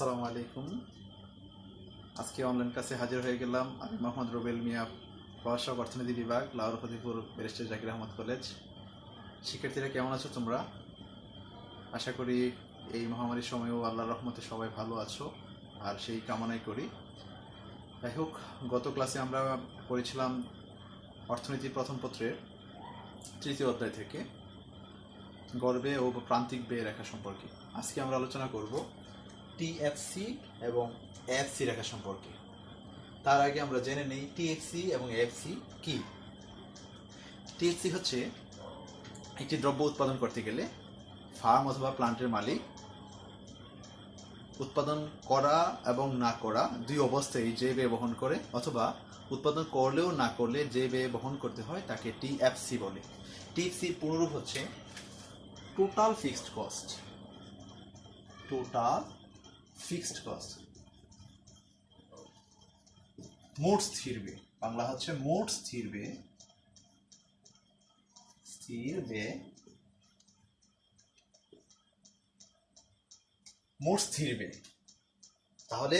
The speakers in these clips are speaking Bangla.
আসসালামু আলাইকুম। আজকে অনলাইন ক্লাসে হাজির হয়ে গেলাম। আমি মোহাম্মদ রুবেল মিয়া, প্রভাষক অর্থনীতি বিভাগ, লাহোর ফতেপুর ব্যারিস্টার জাকির আহমদ কলেজ। শিক্ষার্থীরা কেমন আছো তোমরা? আশা করি এই মহামারীর সময়েও আল্লাহর রহমতে সবাই ভালো আছো, আর সেই কামনাই করি। যাই হোক, গত ক্লাসে আমরা পড়েছিলাম অর্থনীতি প্রথম পত্রের 3য় অধ্যায় থেকে গড় ও প্রান্তিক ব্যয় রেখা সম্পর্কে। আজকে আমরা আলোচনা করব টিএফসি এবং এএফসি রেখা সম্পর্কে। তার আগে আমরা জেনে নেই টিএফসি এবং এএফসি কি। টিএফসি হচ্ছে একটি দ্রব্য উৎপাদন করতে গেলে ফার্ম অথবা প্লান্টের মালিক উৎপাদন করা এবং না করা দুই অবস্থায় যে ব্যয় বহন করে, অথবা উৎপাদন করলেও না করলে যে ব্যয় বহন করতে হয় তাকে টিএফসি বলে। টিএফসির পুনরূপ হচ্ছে total fixed cost. Total fixed cost, মোট স্থির ব্যয়, বাংলা হচ্ছে মোট স্থির ব্যয়। স্থির ব্যয়, মোট স্থির ব্যয়। তাহলে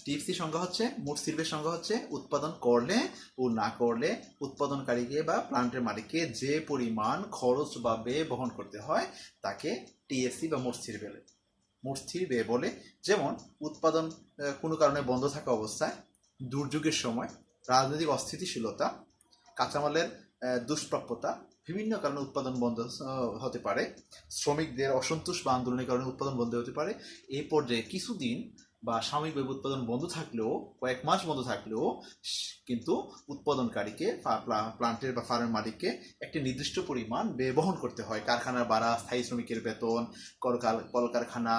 টিএফসি সংজ্ঞা হচ্ছে, মোট স্থির ব্যয়ের সংজ্ঞা হচ্ছে উৎপাদন করলে ও না করলে উৎপাদনকারীকে বা প্লান্টের মালিককে যে পরিমাণ খরচ বা ব্যয় বহন করতে হয় তাকে টিএফসি বা মোট স্থির ব্যয় বলে। যেমন উৎপাদন কোনো কারণে বন্ধ থাকা অবস্থায়, দুর্যোগের সময়, রাজনৈতিক অস্থিতিশীলতা, কাঁচামালের দুষ্প্রাপ্যতা, বিভিন্ন কারণে উৎপাদন বন্ধ হতে পারে, শ্রমিকদের অসন্তোষ বা আন্দোলনের কারণে উৎপাদন বন্ধ হতে পারে। এই পর্যায়ে কিছুদিন বা সাময়িকভাবে উৎপাদন বন্ধ থাকলেও, কয়েক মাস বন্ধ থাকলেও কিন্তু উৎপাদনকারীকে, প্লান্টের বা ফার্মের মালিককে একটি নির্দিষ্ট পরিমাণ ব্যয় বহন করতে হয়। কারখানার ভাড়া, স্থায়ী শ্রমিকের বেতন, কলকারখানা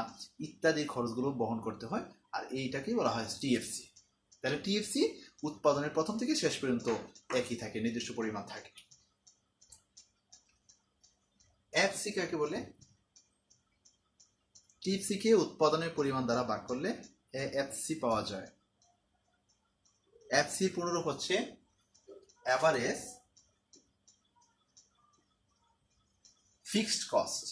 ইত্যাদি খরচগুলো বহন করতে হয়, আর এইটাকেই বলা হয় টিএফসি। তাহলে টিএফসি উৎপাদনের প্রথম থেকে শেষ পর্যন্ত একই থাকে, নির্দিষ্ট পরিমাণ থাকে। এফসি কাকে বলে? টিএফসি কে উৎপাদনের পরিমাণ দ্বারা ভাগ করলে এএফসি পাওয়া যায়। এফসি পুনরূপ হচ্ছে এভারেজ ফিক্সড কস্ট।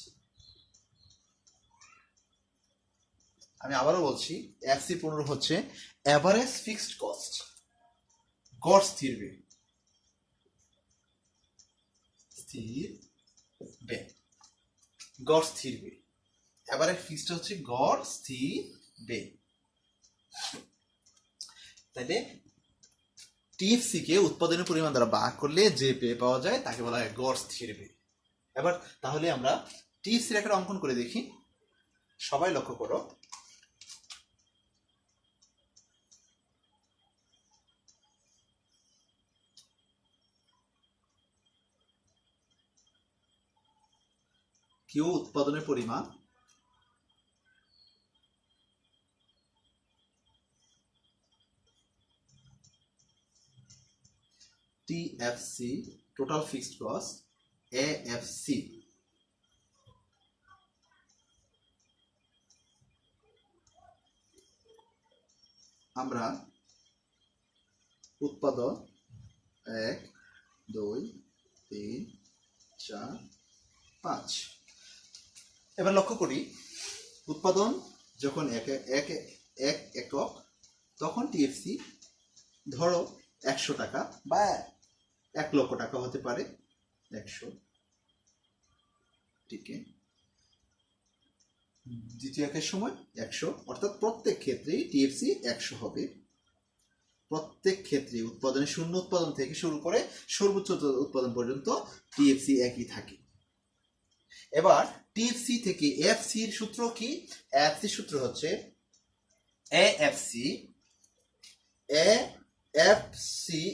আমি আবারও বলছি, এফসি পুনরূপ হচ্ছে এভারেজ ফিক্সড কস্ট, গড় স্থির ব্যয়। স্থির ব্যয়, গড় স্থির ব্যয়। এভারেজ ফিক্সড হচ্ছে গড় স্থির ব্যয়। তাইলে টিএফসি কে উৎপাদনের পরিমাণ দ্বারা ভাগ করলে যে ব্যয় পাওয়া যায় তাকে বলা হয় গড় স্থির ব্যয়। এবার তাহলে আমরা টিএফসি রেখাটা অঙ্কন করে দেখি। সবাই লক্ষ্য করো, কিউ উৎপাদনের পরিমাণ, TFC total fixed cost, AFC আমরা উৎপাদন 1 2 3 4 5। এবার লক্ষ্য করি, উৎপাদন যখন এক একক, তখন টিএফসি ধরো 100 টাকা বা 1 লক্ষ টাকা হতে পারে। 100, ঠিক। দ্বিতীয় একের সময় 100, অর্থাৎ প্রত্যেক ক্ষেত্রেই টিএফসি 100 হবে। প্রত্যেক ক্ষেত্রে উৎপাদনের শূন্য উৎপাদন থেকে শুরু করে সর্বোচ্চ উৎপাদন পর্যন্ত টিএফসি একই থাকে। এবার টিএফসি থেকে এফসির সূত্র কি? এফসির সূত্র হচ্ছে এএফসি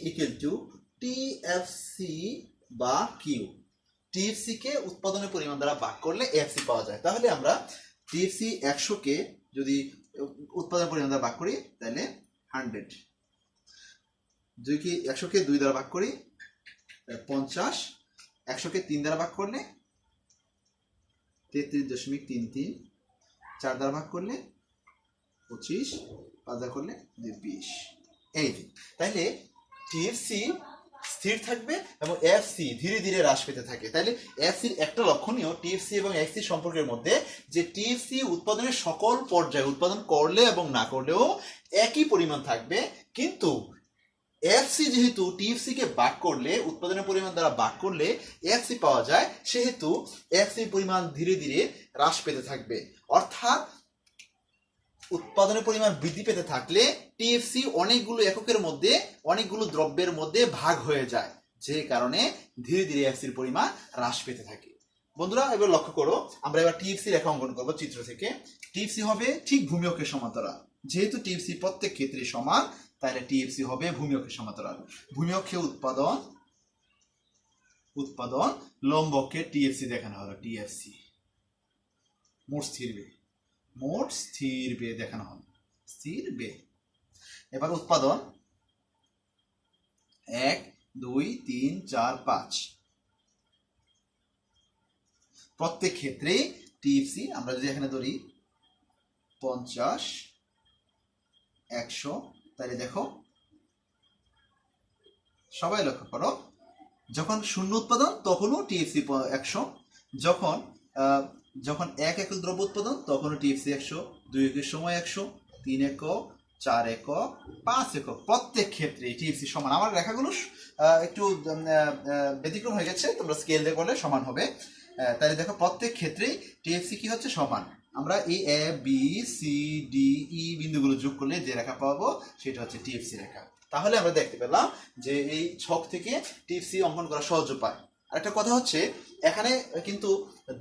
ইকুয়াল টু টিএফসি বা কিউ। টিএফসি কে উৎপাদনের পরিমাণ দ্বারা ভাগ করলে এফসি পাওয়া যায়। তাহলে আমরা টিএফসি 100 কে যদি উৎপাদনের পরিমাণ দ্বারা ভাগ করি তাহলে 100, 100 কে 2 দ্বারা ভাগ করি 50, 100 কে 3 দ্বারা ভাগ করলে 33.33, 4 দ্বারা ভাগ করলে 25, 5 দ্বারা করলে 20। এই তাইলে টিএফসি স্থির থাকবে এবং এফসি ধীরে ধীরে হ্রাস পেতে থাকে। তাহলে এফসির একটা লক্ষণীয় টিএফসি এবং এফসি সম্পর্কের মধ্যে যে টিএফসি উৎপাদনের সকল পর্যায়ে উৎপাদন করলে এবং না করলেও একই পরিমাণ থাকবে, কিন্তু এফসি যেহেতু টিএফসি কে ভাগ করলে উৎপাদনের পরিমাণ দ্বারা ভাগ করলে এফসি পাওয়া যায়, সেহেতু এফসির পরিমাণ ধীরে ধীরে হ্রাস পেতে থাকবে। অর্থাৎ উৎপাদনের পরিমাণ বৃদ্ধি পেতে থাকলে টিএফসি অনেকগুলো এককের মধ্যে অনেকগুলো দ্রব্যের মধ্যে ভাগ হয়ে যায়, যে কারণে ধীরে ধীরে এফসির পরিমাণ হ্রাস পেতে থাকে। বন্ধুরা এবার লক্ষ্য করো, আমরা এবার টিএফসি রেখা অঙ্কন করবো চিত্র থেকে। টিএফসি হবে ঠিক ভূমি অক্ষের সমান্তরাল। যেহেতু টিএফসি প্রত্যেক ক্ষেত্রে সমান, তাহলে টিএফসি হবে ভূমি অক্ষের সমান্তরাল। ভূমি অক্ষে উৎপাদন লম্ব অক্ষে টিএফসি দেখানো হলো। টিএফসি মোট স্থির বেগ দেখানো হবে, স্থির বেগ। এবার উৎপাদন 1 2 3 4 5 প্রত্যেক ক্ষেত্রে টিএফসি আমরা যদি এখানে ধরি 50 100, তাহলে দেখো সবাই লক্ষ্য করো, যখন শূন্য উৎপাদন তখনও টিএফসি 100, যখন 1 একক দ্রব্য উৎপাদন তখনও টিএফসি 100, 2 একের সময় 100, 3 একক, 4 একক, 5 একক প্রত্যেক ক্ষেত্রে টিএফসি সমান। আমার রেখাগুলো একটু ব্যতিক্রম হয়ে গেছে, তোমরা স্কেল দিয়ে করলে সমান হবে। তাহলে দেখো প্রত্যেক ক্ষেত্রেই টিএফসি কি হচ্ছে সমান। আমরা এই A B C D E বিন্দুগুলো যোগ করলে যে রেখা পাবো সেটা হচ্ছে টিএফসি রেখা। তাহলে আমরা দেখতে পেলাম যে এই ছক থেকে টিএফসি অঙ্কন করা সহজ উপায়। আরেকটা কথা হচ্ছে, এখানে কিন্তু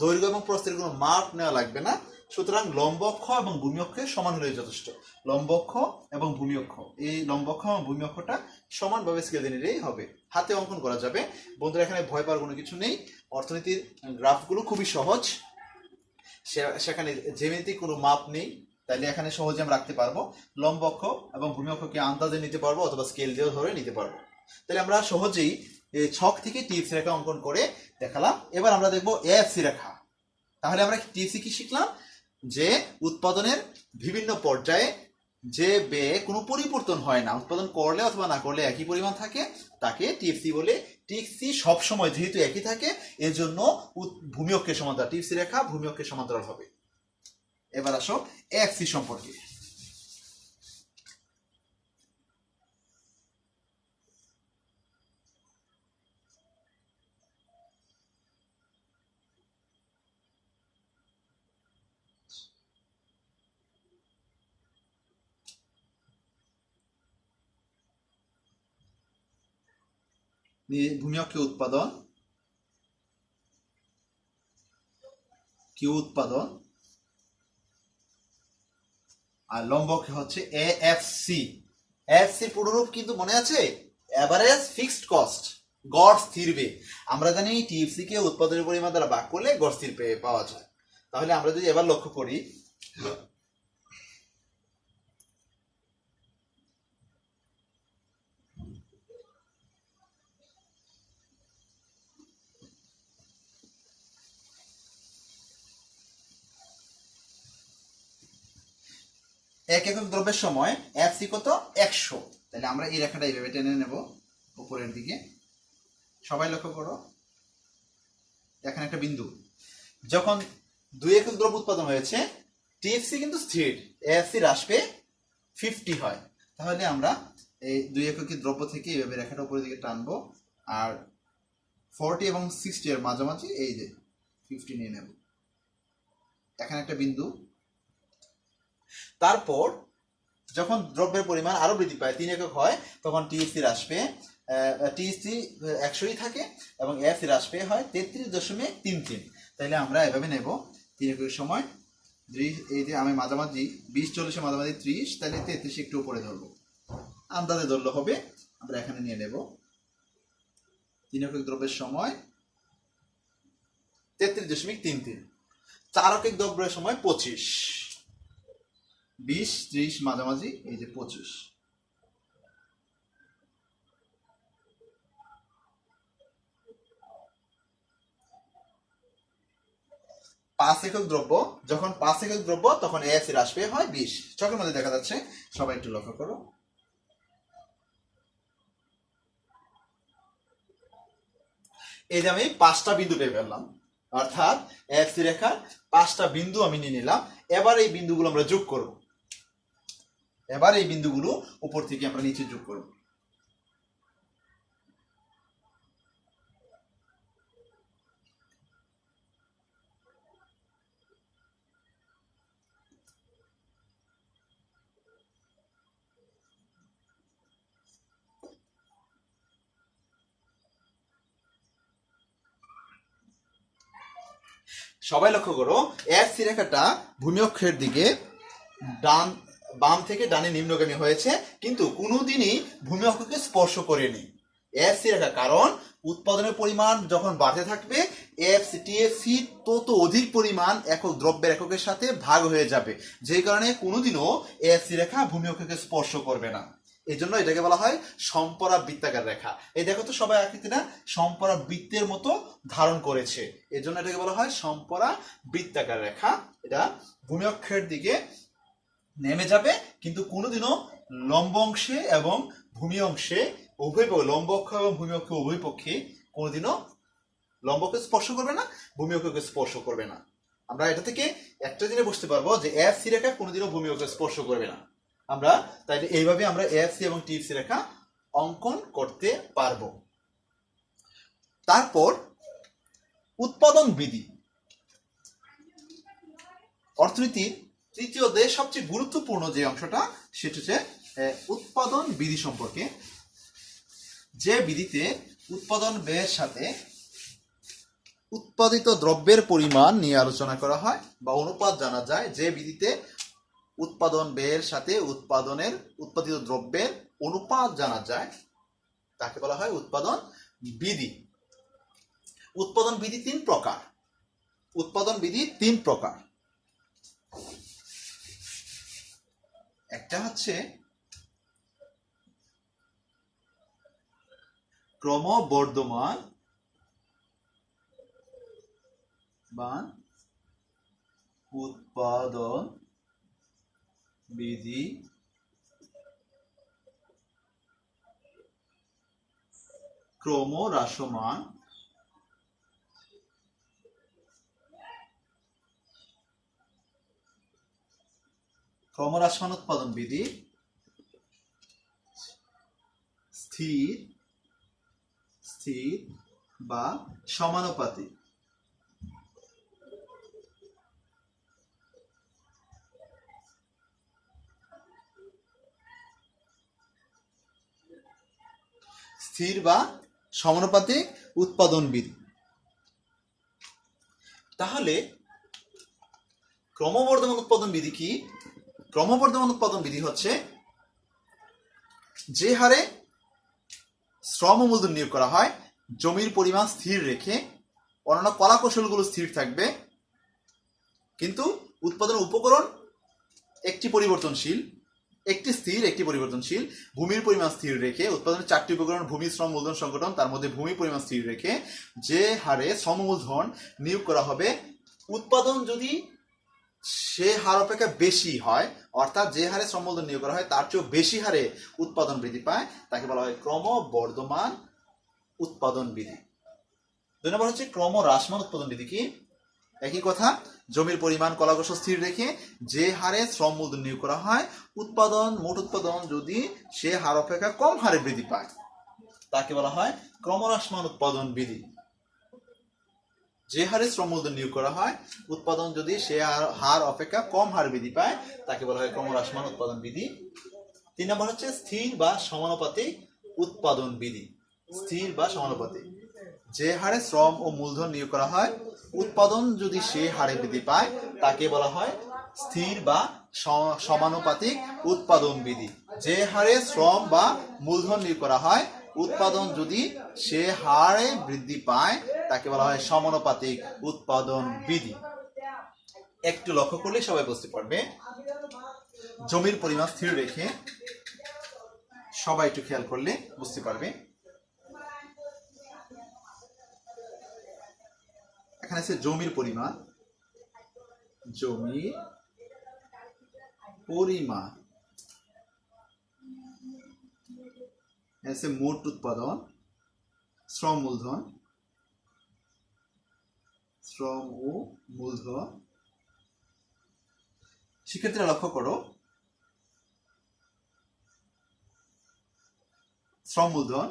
দৈর্ঘ্য এবং প্রস্থের কোনো মাপ নেওয়া লাগবে না, সুতরাং লম্ব অক্ষ এবং ভূমি অক্ষের সমান হলেই যথেষ্ট। লম্ব অক্ষ এবং ভূমি অক্ষ, এই লম্ব অক্ষ এবং ভূমি অক্ষটা সমানভাবে স্কেল দিয়ে নিলেই হবে, হাতে অঙ্কন করা যাবে। বন্ধুরা এখানে ভয় পাওয়ার কোনো কিছু নেই, অর্থনীতির গ্রাফগুলো খুবই সহজ, সেখানে জ্যামিতিক কোনো মাপ নেই, তাইলে এখানে সহজে আমরা রাখতে পারবো। লম্ব অক্ষ এবং ভূমি অক্ষকে আন্দাজে নিতে পারবো অথবা স্কেল দিয়েও ধরে নিতে পারবো। তাহলে আমরা সহজেই ছক থেকে টিএফসি রেখা অঙ্কন করে দেখালাম। এবার আমরা দেখবো এএফসি রেখা। তাহলে আমরা টিএফসি কি শিখলাম, যে উৎপাদনের বিভিন্ন পর্যায়ে যে ব্যয় কোনো পরিবর্তন হয় না, উৎপাদন করলে অথবা না করলে একই পরিমাণ থাকে, তাকে টিএফসি বলে। টিএফসি সবসময় যেহেতু একই থাকে, এর জন্য ভূমি অক্ষের সমান্তরাল, টিএফসি রেখা ভূমি অক্ষের সমান্তরাল হবে। এবার আসো এএফসি সম্পর্কে। ভূমি অক্ষে উৎপাদন কিউ উৎপাদন, আর লম্ব অক্ষে হচ্ছে এএফসি। এএফসি পুরোরূপ কিন্তু মনে আছে, এভারেজ ফিক্সড কস্ট, গড় স্থির ব্যয়। আমরা জানি টিএফসি কে উৎপাদনের পরিমাণ দ্বারা ভাগ করলে গড় স্থির ব্যয় পাওয়া যায়। তাহলে আমরা যদি এবার লক্ষ্য করি, এক একক দ্রব্যের সময় এফসি কত 100, তাহলে আমরা এই রেখাটা এইভাবে টেনে নেব উপরের দিকে। সবাই লক্ষ্য করো, এখানে একটা বিন্দু, যখন 2 একক দ্রব্য উৎপাদন হয়েছে টিএফসি কিন্তু স্থির, এএফসি হ্রাস পেয়ে 50 হয়। তাহলে আমরা এই 2 এককের দ্রব্য থেকে এইভাবে রেখাটা উপরের দিকে টানবো, আর 40 এবং 60 এর মাঝামাঝি এই যে 50 নিয়ে নেব, এখানে একটা বিন্দু। তারপর যখন দ্রব্যের পরিমাণ আরো বৃদ্ধি পায়, 3 একক হয়, তখন টিএফসি হ্রাস পেয়ে টিএসসি 100ই থাকে এবং এএফসি হ্রাস পেয়ে হয় 33.33। তাইলে আমরা এভাবে নেব, 3 এককের সময় এই যে আমি মাঝামাঝি 20-40 মাঝামাঝি 30, তাহলে 33 একটু উপরে ধরবো, আন্দাজে ধরলে হবে। আমরা এখানে নিয়ে নেব 3 একক দ্রব্যের সময় 33.33, 4 একক দ্রব্যের সময় 25, 20-30 মাঝামাঝি এই যে 25। 5 একক দ্রব্য, যখন 5 একক দ্রব্য তখন এএফসি হ্রাস পেয়ে হয় 20। ছকের মধ্যে দেখা যাচ্ছে, সবাই একটু লক্ষ্য করো। এই যে আমি 5টা বিন্দু পেয়ে ফেললাম, অর্থাৎ এফসি রেখার 5টা বিন্দু আমি নিয়ে নিলাম। এবার এই বিন্দুগুলো আমরা যোগ করব, এবার এই বিন্দুগুলো উপর থেকে আমরা নিচে যোগ করব। সবাই লক্ষ্য করো, এফসি রেখাটা ভূমি অক্ষের দিকে বাম থেকে ডানে নিম্নগামী হয়েছে, কিন্তু কোনোদিনই ভূমি অক্ষকে স্পর্শ করেনি এফসি রেখা। কারণ উৎপাদনের পরিমাণ যখন বাড়তে থাকবে, এফসি টিএফসি তত অধিক পরিমাণ একক দ্রব্যের এককের সাথে ভাগ হয়ে যাবে, যে কারণে কোনোদিনও এফসি রেখা ভূমি অক্ষকে স্পর্শ করবে না। এই জন্য এটাকে বলা হয় সম্পরা বৃত্তাকার রেখা। এই দেখো তো সবাই আকৃতিটা সম্পরা বৃত্তের মতো ধারণ করেছে, এই জন্য এটাকে বলা হয় সম্পরা বৃত্তাকার রেখা। এটা ভূমি অক্ষের দিকে নেমে যাবে, কিন্তু কোনোদিনও লম্ব অংশে এবং ভূমি অংশে উভয় পক্ষে, লম্ব অক্ষ এবং ভূমি অক্ষ উভয় পক্ষে কোনোদিনও লম্বকে স্পর্শ করবে না, ভূমি অক্ষকে স্পর্শ করবে না। আমরা এটা থেকে একটা জিনিস বুঝতে পারবো যে এফসি রেখা কোনোদিনও ভূমি অক্ষকে স্পর্শ করবে না। আমরা তাই এইভাবে আমরা এফসি এবং টিএফসি রেখা অঙ্কন করতে পারবো। তারপর উৎপাদন বিধি, অর্থনীতির তৃতীয় অধ্যায়ে সবচেয়ে গুরুত্বপূর্ণ যে অংশটা সেটা হচ্ছে উৎপাদন বিধি সম্পর্কে। যে বিধিতে উৎপাদন ব্যয়ের সাথে উৎপাদিত দ্রব্যের পরিমাণ নিয়ে আলোচনা করা হয় বা অনুপাত জানা যায়, যে বিধিতে উৎপাদন ব্যয়ের সাথে উৎপাদিত দ্রব্যের অনুপাত জানা যায়, তাকে বলা হয় উৎপাদন বিধি। উৎপাদন বিধি 3 প্রকার। উৎপাদন বিধি 3 প্রকার। একটা হচ্ছে ক্রমবর্ধমান উৎপাদন বিধি, ক্রমহ্রাসমান উৎপাদন বিধি, স্থির বা সমানুপাতিক। স্থির বা সমানুপাতিক উৎপাদন বিধি। তাহলে ক্রমবর্ধমান উৎপাদন বিধি কি? ক্রমবর্ধমান উৎপাদন বিধি হচ্ছে যে হারে শ্রম ও মূলধন নিয়োগ করা হয়, জমির পরিমাণ স্থির রেখে অন্যান্য কলা কৌশলগুলো স্থির থাকবে, কিন্তু উৎপাদনের উপকরণ একটি পরিবর্তনশীল, একটি স্থির একটি পরিবর্তনশীল। ভূমির পরিমাণ স্থির রেখে উৎপাদনের 4টি উপকরণ ভূমি, শ্রম, মূলধন, সংগঠন, তার মধ্যে ভূমি পরিমাণ স্থির রেখে যে হারে শ্রম মূলধন নিয়োগ করা হবে, উৎপাদন যদি সে হার অপেক্ষা বেশি হয়, অর্থাৎ যে হারে শ্রম মূলধন নিয়োগ করা হয় তার চেয়েও বেশি হারে উৎপাদন বৃদ্ধি পায়, তাকে বলা হয় ক্রমবর্ধমান উৎপাদন বিধি। 2 নম্বর হচ্ছে ক্রমহ্রাসমান উৎপাদন বিধি। কি? একই কথা, জমির পরিমাণ কলাকৌশল স্থির রেখে যে হারে শ্রম মূলধন নিয়োগ করা হয়, মোট উৎপাদন যদি সে হার অপেক্ষা কম হারে বৃদ্ধি পায়, তাকে বলা হয় ক্রমহ্রাসমান উৎপাদন বিধি। যে হারে শ্রম মূলধন নিয়োগ করা হয়, উৎপাদন যদি সে হার অপেক্ষা কম হারে বৃদ্ধি পায়, তাকে বলা হয় ক্রমহ্রাসমান উৎপাদন বিধি। 3 নম্বর হচ্ছে স্থির বা সমানুপাতিক উৎপাদন বিধি। স্থির বা সমানুপাতিক, যে হারে শ্রম ও মূলধন নিয়োগ করা হয়, উৎপাদন যদি সে হারে বৃদ্ধি পায়, তাকে বলা হয় স্থির বা সমানুপাতিক উৎপাদন বিধি। যে হারে শ্রম বা মূলধন নিয়োগ করা হয়, উৎপাদন যদি সে হারে বৃদ্ধি পায়, তাকে বলা হয় সমানুপাতিক উৎপাদন বিধি। একটু লক্ষ্য করলে সবাই বুঝতে পারবে। জমির পরিমাণ স্থির রেখে, সবাই একটু খেয়াল করলে বুঝতে পারবে। এখানে আছে জমির পরিমাণ, মোট উৎপাদন, শ্রম মূলধন, শ্রম ও মূলধন। শিক্ষার্থীরা লক্ষ্য করো, শ্রম মূলধন,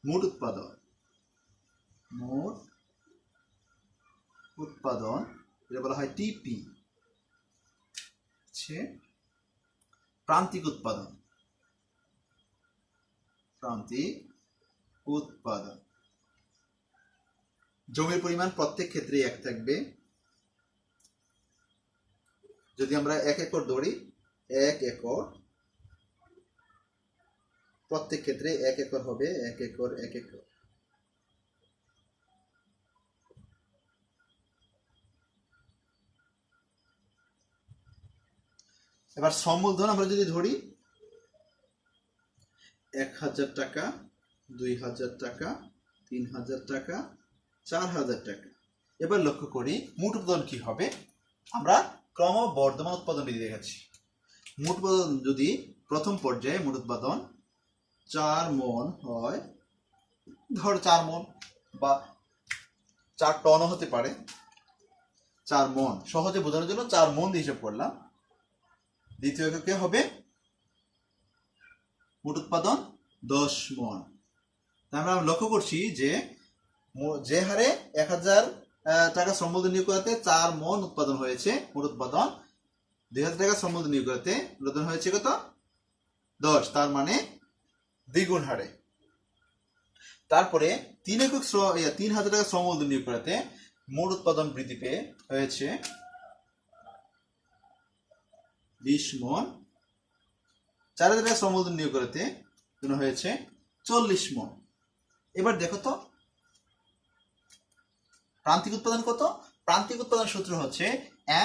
মোট উৎপাদন, এটা বলা হয় টিপি, প্রান্তিক উৎপাদন, জমির পরিমাণ প্রত্যেক ক্ষেত্রে এক থাকবে। যদি আমরা 1 একর ধরি, 1 একর, প্রত্যেক ক্ষেত্রে 1 একর হবে, 1 একর 1 একর। এবার শ্রম মূলধন আমরা যদি ধরি 1000 টাকা, 2000 টাকা, 3000 টাকা, 4000 টাকা। এবার লক্ষ্য করি মোট উৎপাদন কি হবে। আমরা ক্রমবর্ধমান উৎপাদন বিধি দেখাচ্ছি। মোট উৎপাদন যদি প্রথম পর্যায়ে মোট উৎপাদন 4 মণ হয়, ধর 4 মণ বা 4 টনও হতে পারে, 4 মণ সহজে বোঝানোর জন্য 4 মণ দিয়ে হিসাব করলাম। দ্বিতীয় এককে হবে মোট উৎপাদন 10 মণ। আমরা লক্ষ্য করছি যে হারে 1000 টাকা শ্রম মূলধন নিয়োগ করাতে 4 মণ উৎপাদন হয়েছে, মোট উৎপাদন 2000 টাকা শ্রম মূলধন নিয়োগ করাতে উৎপাদন হয়েছে কত? 10, তার মানে দ্বিগুণ হারে। তারপরে 3000 টাকা শ্রম মূলধন নিয়োগ করাতে মোট উৎপাদন বৃদ্ধি পেয়ে হয়েছে 20 মণ। 4000 টাকা শ্রম মূলধন নিয়োগ করাতে হয়েছে 40 মণ। এবার দেখো তো প্রান্তিক উৎপাদন কত? প্রান্তিক উৎপাদন সূত্র হচ্ছে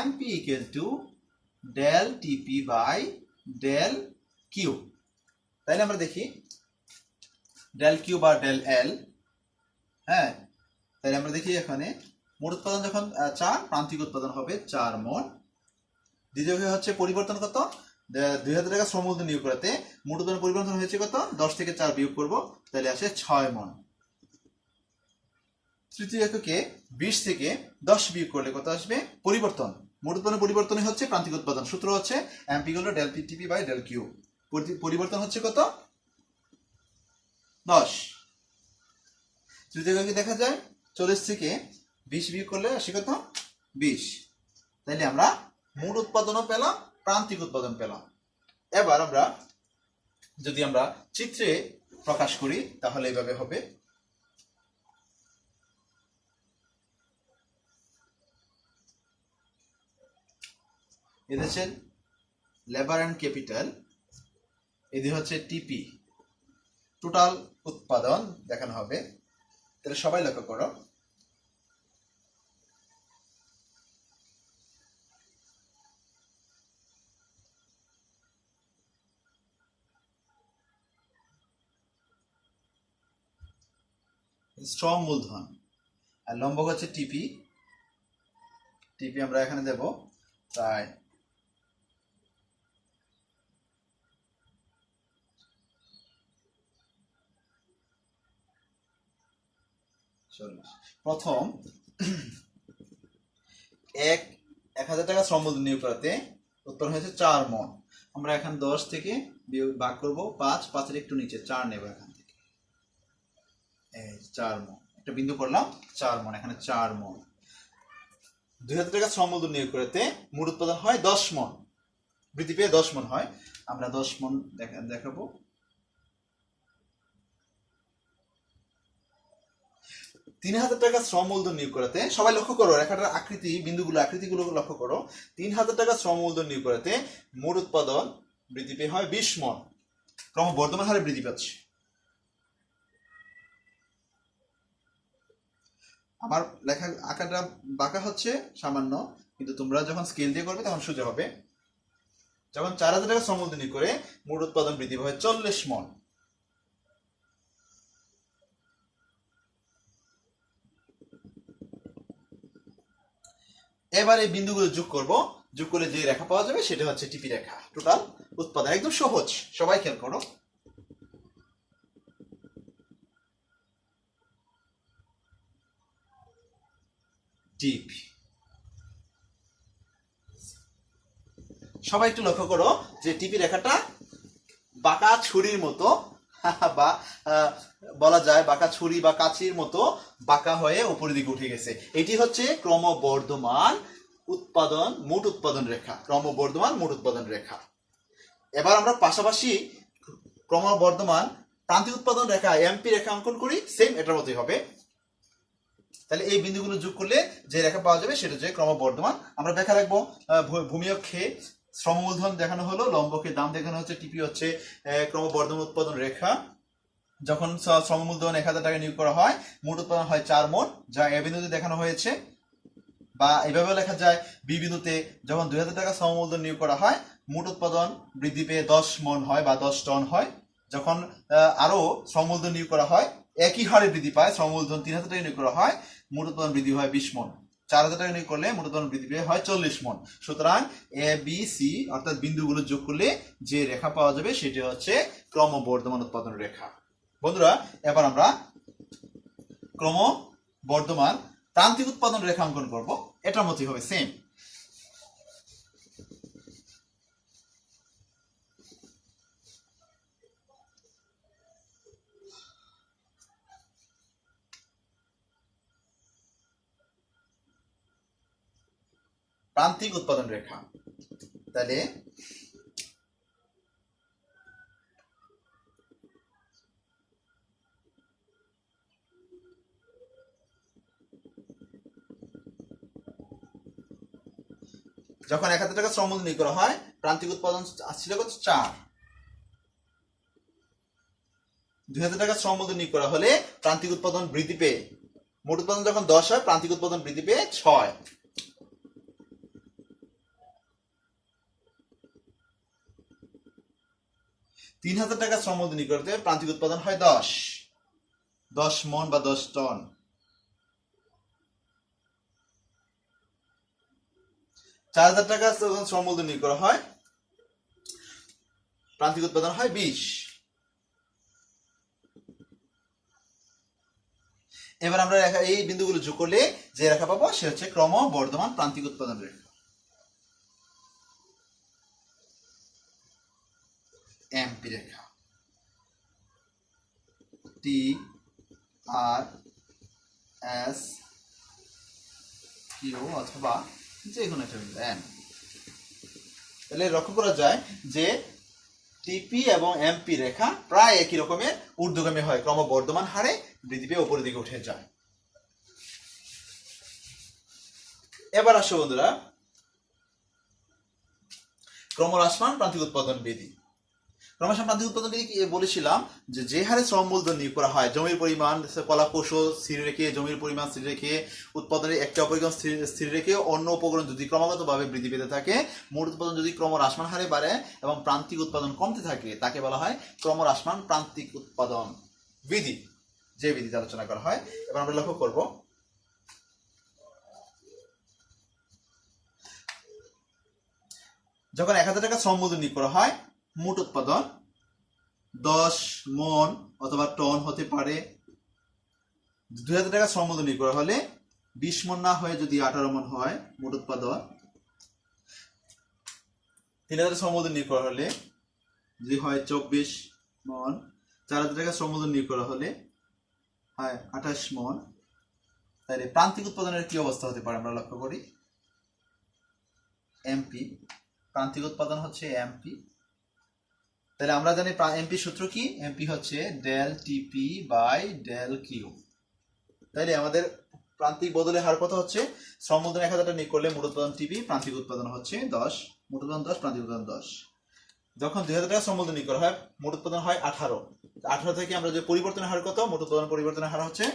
MP = del TP by del Q। তাইলে আমরা দেখি del Q বা del L। হ্যাঁ, তাইলে আমরা দেখি এখানে মোট উৎপাদন যখন 4, প্রান্তিক উৎপাদন হবে 4 মণ। দ্বিতীয় হচ্ছে পরিবর্তন কত? 2000 টাকা শ্রম মূলধন নিয়োগ করাতে মোট উৎপাদন পরিবর্তন হয়েছে কত? 10 থেকে 4 বিয়োগ করব, তাহলে আসে 6 মণ। তৃতীয় এককে 20 থেকে 10 বিয়োগ করলে কত আসবে? পরিবর্তন। মোট উৎপাদন পরিবর্তনই হচ্ছে প্রান্তিক উৎপাদন। সূত্র হচ্ছে MP = del TP by del Q। পরিবর্তন হচ্ছে কত? 10। তৃতীয় এককে দেখা যায় 40 থেকে 20 বিয়োগ করলে আসে কত? 20। তাইলে আমরা মোট উৎপাদনও পেলাম, প্রান্তিক উৎপাদন পেলাম। এবার যদি আমরা চিত্রে প্রকাশ করি তাহলে এইভাবে হবে। এদের হচ্ছে লেবার অ্যান্ড ক্যাপিটাল, এদের হচ্ছে টিপি, টোটাল উৎপাদন দেখানো হবে। তাহলে সবাই লক্ষ্য করো, শ্রম মূলধন আর লম্বক হচ্ছে টিপি। আমরা এখানে দেব প্রায় 40। প্রথম 1000 টাকা শ্রম মূলধন নিয়োগ করাতে উৎপাদন হয়েছে 4 মণ। আমরা এখন 10 থেকে ভাগ করব 5 এর একটু নিচে 4 নেব এখান থেকে। 4 মণ, একটা বিন্দু করলাম, 4 মণ, এখানে 4 মণ। 2000 টাকা শ্রম মূলধন নিয়োগ করাতে মোট উৎপাদন হয় 10 মণ, বৃদ্ধি পেয়ে 10 মণ হয়। আমরা 10 মণ দেখাবো। 3000 টাকা শ্রম মূলধন নিয়োগ করাতে, সবাই লক্ষ্য করো রেখাটার আকৃতিগুলো লক্ষ্য করো। 3000 টাকা শ্রম মূলধন নিয়োগ করাতে মোট উৎপাদন বৃদ্ধি পেয়ে হয় 20 মণ, ক্রমবর্ধমান হারে বৃদ্ধি পাচ্ছে। আমার লেখা আঁকাটা বাঁকা হচ্ছে সামান্য, কিন্তু তোমরা যখন স্কেল দিয়ে করবে তখন সোজা হবে। যখন 4000 টাকা শ্রম মূলধন নিয়োগ করে মোট উৎপাদন বৃদ্ধি হয় 40 মণ। এবার এই বিন্দুগুলো যোগ করলে যে রেখা পাওয়া যাবে সেটা হচ্ছে টিপি রেখা, টোটাল উৎপাদন। একদম সহজ, সবাই খেয়াল করো। টিপি। সবাই একটু লক্ষ্য করো যে টিপি রেখাটা বাঁকা ছুরির মতো বা বলা যায় বাঁকা ছুরি বা কাঁচির মতো বাঁকা হয়ে উপরের দিকে উঠে গেছে। এটি হচ্ছে ক্রমবর্ধমান উৎপাদন মোট উৎপাদন রেখা, ক্রমবর্ধমান মোট উৎপাদন রেখা। এবার আমরা পাশাপাশি ক্রমবর্ধমান প্রান্তিক উৎপাদন রেখা এমপি রেখা অঙ্কন করি, সেম এটার মতোই হবে। তাহলে এই বিন্দুগুলো যোগ করলে যে রেখা পাওয়া যাবে সেটা হচ্ছে ক্রমবর্ধমান। আমরা দেখা রাখবো ভূমি অক্ষে শ্রমমূলধন দেখানো হলো, লম্বকে দাম দেখানো হচ্ছে, টিপি হচ্ছে ক্রমবর্ধমান উৎপাদন রেখা। যখন শ্রমমূলধন 1000 টাকা নিয়োগ করা হয়, মোট উৎপাদন হয় 4 মণ, যা এ বিন্দুতে দেখানো হয়েছে। বা এভাবে লেখা যায়, বি বিন্দুতে যখন 2000 টাকা শ্রমমূলধন নিয়োগ করা হয়, মোট উৎপাদন বৃদ্ধি পেয়ে 10 মণ হয় বা 10 টন হয়। যখন আরো শ্রমমূলধন নিয়োগ করা হয়, একই হারে বৃদ্ধি পায়, শ্রমমূলধন 3000 টাকা নিয়োগ করা হয়, মোট উৎপাদন বৃদ্ধি হয় 20 মণ। 4000 টাকা নিয়োগ করলে মোট উৎপাদন বৃদ্ধি পেয়ে হয় 40 মণ। সুতরাং এ বি সি অর্থাৎ বিন্দুগুলো যোগ করলে যে রেখা পাওয়া যাবে সেটি হচ্ছে ক্রমবর্ধমান উৎপাদন রেখা। বন্ধুরা, এবার আমরা ক্রমবর্ধমান প্রান্তিক উৎপাদন রেখা অঙ্কন করব, এটার মতোই হবে সেম। প্রান্তিক উৎপাদন রেখা, তাহলে যখন 1000 টাকা শ্রমমূলধন নিয়োগ করা হয়, প্রান্তিক উৎপাদন ছিল কত? 4। 2000 টাকা শ্রমমূলধন নিয়োগ করা হলে প্রান্তিক উৎপাদন বৃদ্ধি পেয়ে, মোট উৎপাদন যখন 10 হয়, প্রান্তিক উৎপাদন বৃদ্ধি পেয়ে 6। 3000 টাকা শ্রমমূলধন নিয়োগ করতে প্রান্তিক উৎপাদন হয় 10 মণ বা 10 টন। 4000 টাকা শ্রমমূলধন নিয়োগ করা হয়, প্রান্তিক উৎপাদন হয় 20। এবার আমরা এই বিন্দুগুলো যোগ করলে যে রেখা পাবো সে হচ্ছে ক্রমবর্ধমান প্রান্তিক উৎপাদন রেখা, এমপি রেখা। টি আর এস কিউ অথবা যে কোনো একটা বিন্দু এম। তাহলে লক্ষ্য করা যায় যে টিপি এবং এমপি রেখা প্রায় একই রকমের ঊর্ধ্বগামী হয়, ক্রমবর্ধমান হারে বৃদ্ধি পেয়ে উপরের দিকে উঠে যায়। এবার আসো বন্ধুরা, ক্রমহ্রাসমান প্রান্তিক উৎপাদন বিধি। ক্রমহ্রাসমান প্রান্তিক উৎপাদন বিধি বলেছিলাম যে হারে শ্রমমূলধন নিয়োগ করা হয়, জমির পরিমাণ কলা কৌশল স্থির রেখে, জমির পরিমাণ স্থির রেখে, উৎপাদনের একটা উপকরণ স্থির রেখে অন্য উপকরণ যদি ক্রমাগতভাবে বৃদ্ধি পেতে থাকে, মোট উৎপাদন যদি ক্রমহ্রাসমান হারে বাড়ে এবং প্রান্তিক উৎপাদন কমতে থাকে, তাকে বলা হয় ক্রমহ্রাসমান প্রান্তিক উৎপাদন বিধি, যে বিধিতে আলোচনা করা হয়। এবার আমরা লক্ষ্য করব, যখন 1000 টাকা শ্রমমূলধন নিয়োগ করা হয়, মোট উৎপাদন 10 মণ অথবা টন হতে পারে। 2000 টাকা শ্রমমূলধন নিয়োগ করা হলে 20 মণ না হয়ে যদি 18 মণ হয় মোট উৎপাদন। 3000 শ্রমমূলধন নিয়োগ করা হলে যদি হয় 24 মণ। 4000 টাকা শ্রমমূলধন নিয়োগ করা হলে হয় 28 মণ। তাহলে প্রান্তিক উৎপাদনের কি অবস্থা হতে পারে আমরা লক্ষ্য করি, এমপি প্রান্তিক উৎপাদন হচ্ছে এমপি। তাহলে আমরা জানি এমপি সূত্র কি, এমপি হচ্ছে ডেল টিপি বাই ডেল কিউ। তাইলে আমাদের প্রান্তিক বদলের হার কত হচ্ছে, শ্রমমূলধন 1000 টাকা নিয়োগ করলে মোট উৎপাদন টিপি, প্রান্তিক উৎপাদন হচ্ছে 10, মোট উৎপাদন 10, প্রান্তিক উৎপাদন 10। যখন 2000 টাকা শ্রমমূলধন নিয়োগ করা হয়, মোট উৎপাদন হয় 18। 18 থেকে আমরা যে পরিবর্তনের হার কত, মোট উৎপাদন পরিবর্তনের হার হচ্ছে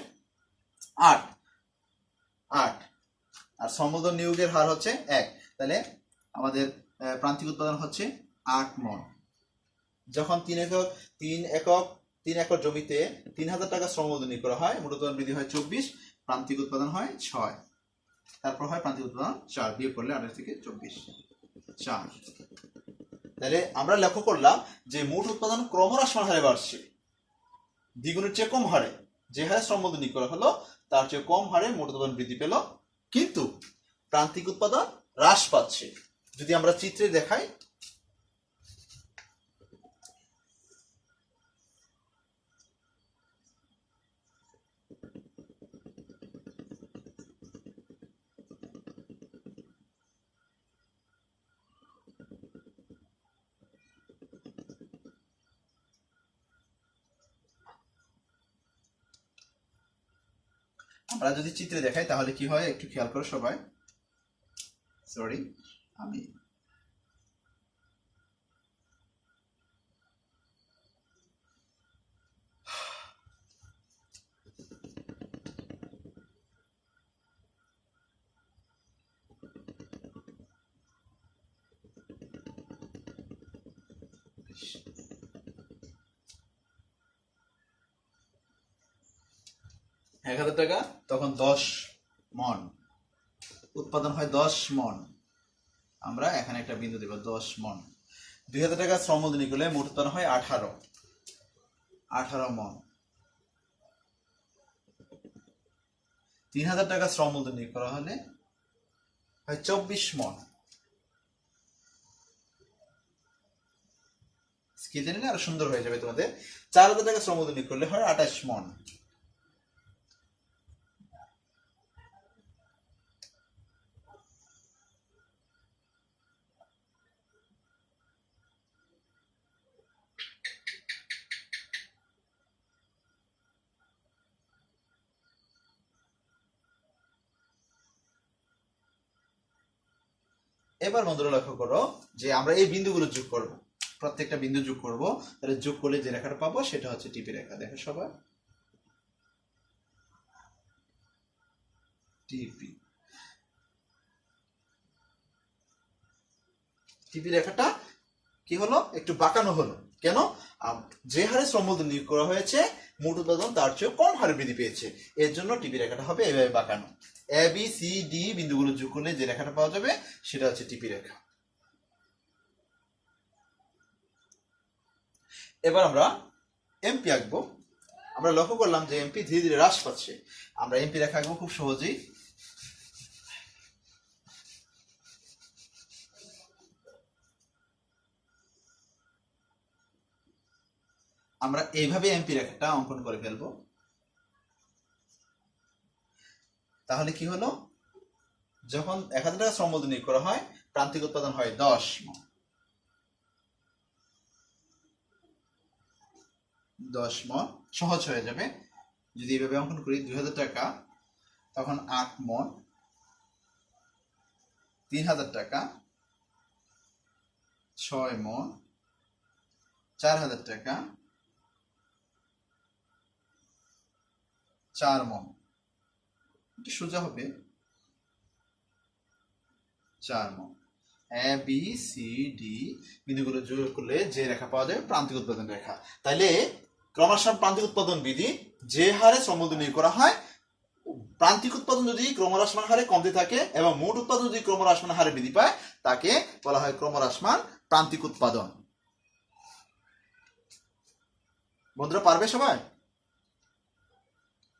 8। আর শ্রমমূলধন নিয়োগের হার হচ্ছে 1। তাহলে আমাদের প্রান্তিক উৎপাদন হচ্ছে 8 মণ। যখন 3 একর জমিতে 3000 টাকা শ্রমমূলধন নিয়োগ করা হয়, মোট উৎপাদন বৃদ্ধি হয় 24, প্রান্তিক উৎপাদন হয় 6। তারপর হয় প্রান্তিক উৎপাদন 4, বিয়োগ করলে 28 থেকে 24 4। তাহলে আমরা লক্ষ্য করলাম যে মোট উৎপাদন ক্রমহ্রাসমান হারে বাড়ছে, দ্বিগুণের চেয়ে কম হারে। যে হারে শ্রমমূলধন নিয়োগ করা হলো তার চেয়ে কম হারে মোট উৎপাদন বৃদ্ধি পেল, কিন্তু প্রান্তিক উৎপাদন হ্রাস পাচ্ছে। যদি আমরা চিত্রে দেখাই, আমরা যদি চিত্রে দেখাই তাহলে কি হয় একটু খেয়াল করো সবাই। সরি, আমি এক হাজার টাকা তখন 10 মণ উৎপাদন হয়, 10 মণ। আমরা এখানে একটা বিন্দু দেব 10 মণ। 2000 টাকা শ্রম মূলধনী করলে মোট উৎপাদন হয় 18 মণ। 3000 টাকা শ্রম মূলধনী করা হলে হয় 24 মণ। স্কেচে নিলে আরো সুন্দর হয়ে যাবে তোমাদের। 4000 টাকা শ্রম মূলধনী করলে হয় 28 মণ। এবার বন্ধুরা লক্ষ্য করো যে আমরা এই বিন্দুগুলো যোগ করব, প্রত্যেকটা বিন্দু যোগ করব। তাহলে যোগ করলে যে রেখাটা পাবো সেটা হচ্ছে টিপি রেখা। দেখো সবাই, টিপি টিপি রেখাটা কি হলো, একটু বাঁকানো হলো। কেন? যে হারে শ্রম মূলধনী নিয়োগ করা হয়েছে মোট উৎপাদন তার চেয়ে কম হারে বৃদ্ধি পেয়েছে, এর জন্য টিপি রেখাটা হবে এভাবে বাঁকানো। এ বি সি ডি বিন্দুগুলো যোগ করলে যে রেখাটা পাওয়া যাবে সেটা হচ্ছে টিপি রেখা। এবার আমরা এমপি আঁকবো। আমরা লক্ষ্য করলাম যে এমপি ধীরে ধীরে হ্রাস পাচ্ছে। আমরা এমপি রেখা আঁকবো খুব সহজেই। আমরা এইভাবে এমপি রেখাটা অঙ্কন করে ফেলবো। তাহলে কি হলো, যখন 1000 টাকা শ্রম মূলধনী নিয়োগ করা হয় প্রান্তিক উৎপাদন হয় 10 মণ। 10 মণ সহজ হয়ে যাবে যদি এইভাবে অঙ্কন করি। 2000 টাকা তখন 8 মণ। 3000 টাকা 6 মণ। 4000 টাকা 4 মণ। একটু সোজা হবে, 4 মণ। এ বি সি ডি বিন্দুগুলো যোগ করলে যে রেখা পাওয়া যাবে প্রান্তিক উৎপাদন রেখা। তাইলে ক্রমহ্রাসমান প্রান্তিক উৎপাদন বিধি, যে হারে শ্রম মূলধনী নিয়োগ করা হয় প্রান্তিক উৎপাদন যদি ক্রমহ্রাসমান হারে কমতে থাকে এবং মোট উৎপাদন যদি ক্রমহ্রাসমান হারে বৃদ্ধি পায় তাকে বলা হয় ক্রমহ্রাসমান প্রান্তিক উৎপাদন। বন্ধুরা পারবে সবাই?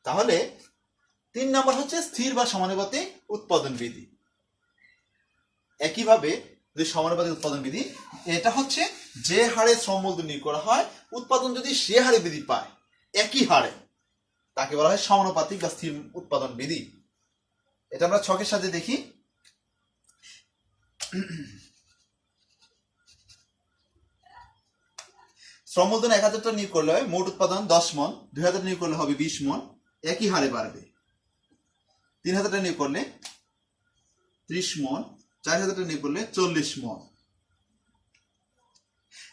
তাহলে 3 নম্বর হচ্ছে স্থির বা সমানুপাতিক উৎপাদন বিধি। একইভাবে যে সমানুপাতিক উৎপাদন বিধি, এটা হচ্ছে যে হারে শ্রম মূলধনী নিয়োগ করা হয় উৎপাদন যদি সে হারে বৃদ্ধি পায় একই হারে, তাকে বলা হয় সমানুপাতিক বা স্থির উৎপাদন বিধি। এটা আমরা ছকের সাথে দেখি। শ্রম মূলধন 1000 টাকা নিয়োগ করলে মোট উৎপাদন 10 মণ। 2000 নিয়োগ করলে হবে 20 মণ, একই হারে বাড়বে। 3000 টাকা নিয়োগ করলে 30 মণ। 4000 টাকা নিয়োগ করলে 40 মণ।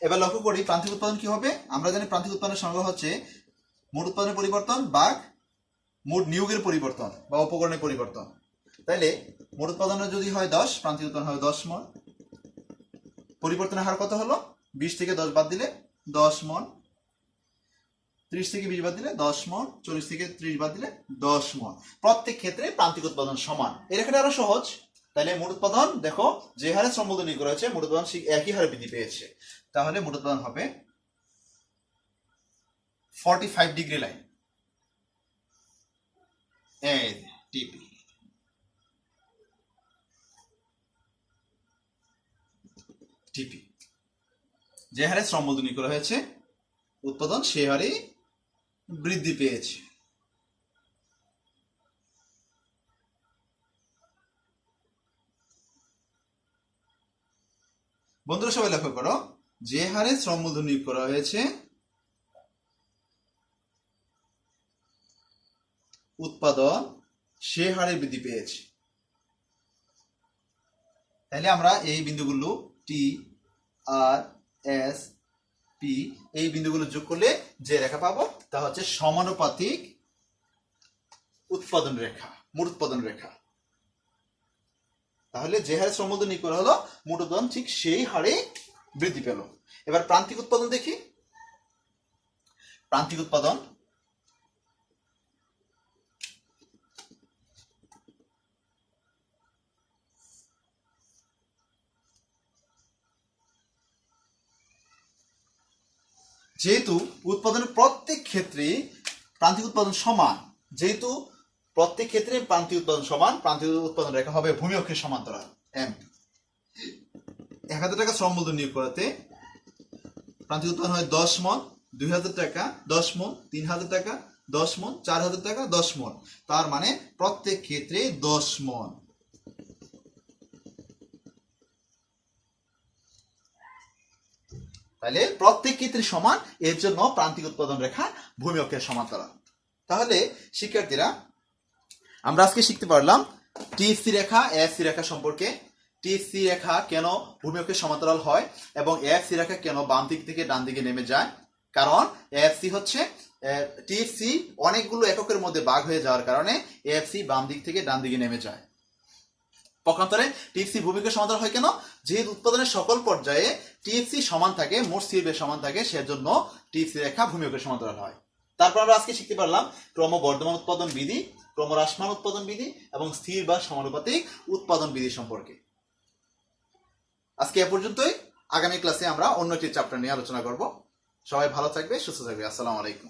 এবার লক্ষ্য করি প্রান্তিক উৎপাদন কি হবে। আমরা জানি প্রান্তিক উৎপাদনের সংজ্ঞা হচ্ছে মোট উৎপাদনের পরিবর্তন ভাগ মোট নিয়োগের পরিবর্তন বা উপকরণের পরিবর্তন। তাইলে মোট উৎপাদনের যদি হয় 10, প্রান্তিক উৎপাদন হবে 10 মণ। পরিবর্তনের হার কত হলো? 20 থেকে 10 বাদ দিলে 10 মণ। 30 থেকে 20 বাদ দিলে 10 মণ। 40 থেকে 30 বাদ দিলে 10 মণ। প্রত্যেক ক্ষেত্রে প্রান্তিক উৎপাদন সমান। এই রেখাটা আরো সহজ। তাহলে মোট উৎপাদন দেখো যে হারে শ্রম মূলধনী নিয়োগ করা হয়েছে মোট উৎপাদন একই হারে বৃদ্ধি পেয়েছে। তাহলে মোট উৎপাদন হবে 45 ডিগ্রি লাইন। এই টিপি যে হারে শ্রম মূলধনী করা হয়েছে উৎপাদন সে হারে বৃদ্ধি পেয়েছে। বন্ধুরা সবাই লক্ষ্য করো, যে হারে শ্রম মূলধন নিয়োগ করা হয়েছে উৎপাদন সে হারে বৃদ্ধি পেয়েছে। তাহলে আমরা এই বিন্দুগুলো টি আর এস পি এই বিন্দুগুলো যোগ করলে যে রেখা পাবো তা হচ্ছে সমানুপাতিক উৎপাদন রেখা, মোট উৎপাদন রেখা। তাহলে যে হারে শ্রম মূলধন নিয়োগ করা হলো মোট উৎপাদন ঠিক সেই হারে বৃদ্ধি পেল। এবার প্রান্তিক উৎপাদন দেখি। প্রান্তিক উৎপাদন যেহেতু উৎপাদনের প্রত্যেক ক্ষেত্রে প্রান্তিক উৎপাদন সমান, যেহেতু প্রত্যেক ক্ষেত্রে প্রান্তিক উৎপাদন সমান, প্রান্তিক উৎপাদন রেখা হবে ভূমি অক্ষের সমান্তরাল। এম 1000 টাকা শ্রম মূলধন নিয়োগ করাতে প্রান্তিক উৎপাদন হয় 10 মণ, 2000 টাকা 10 মণ, 3000 টাকা 10 মণ, 4000 টাকা 10 মণ। তার মানে প্রত্যেক ক্ষেত্রে 10 মণ। তাহলে প্রত্যেক ক্ষেত্রে সমান, এর জন্য প্রান্তিক উৎপাদন রেখা ভূমি অক্ষের সমান্তরাল। তাহলে শিক্ষার্থীরা আমরা আজকে শিখতে পারলাম টিএফসি রেখা এএফসি রেখা সম্পর্কে। টিএফসি রেখা কেন ভূমি অক্ষের সমান্তরাল হয় এবং এএফসি রেখা কেন বাম দিক থেকে ডান দিকে নেমে যায়। কারণ এএফসি হচ্ছে টিএফসি অনেকগুলো এককের মধ্যে ভাগ হয়ে যাওয়ার কারণে এএফসি বাম দিক থেকে ডান দিকে নেমে যায়। পক্ষান্তরে টিএফসি ভূমি অক্ষের সমান্তরাল হয় কেন? যেহেতু উৎপাদনের সকল পর্যায়ে টিএফসি সমান থাকে, মোট সিএফ সমান থাকে, সেজন্য টিএফসি রেখা ভূমি অক্ষের সমান্তরাল হয়। তারপর আমরা আজকে শিখতে পারলাম ক্রমবর্ধমান উৎপাদন বিধি, ক্রমহ্রাসমান উৎপাদন বিধি এবং স্থির বা সমানুপাতিক উৎপাদন বিধি সম্পর্কে। আজকে এ পর্যন্তই। আগামী ক্লাসে আমরা অন্য একটি চ্যাপ্টার নিয়ে আলোচনা করব। সবাই ভালো থাকবে, সুস্থ থাকবে। আসসালামু আলাইকুম।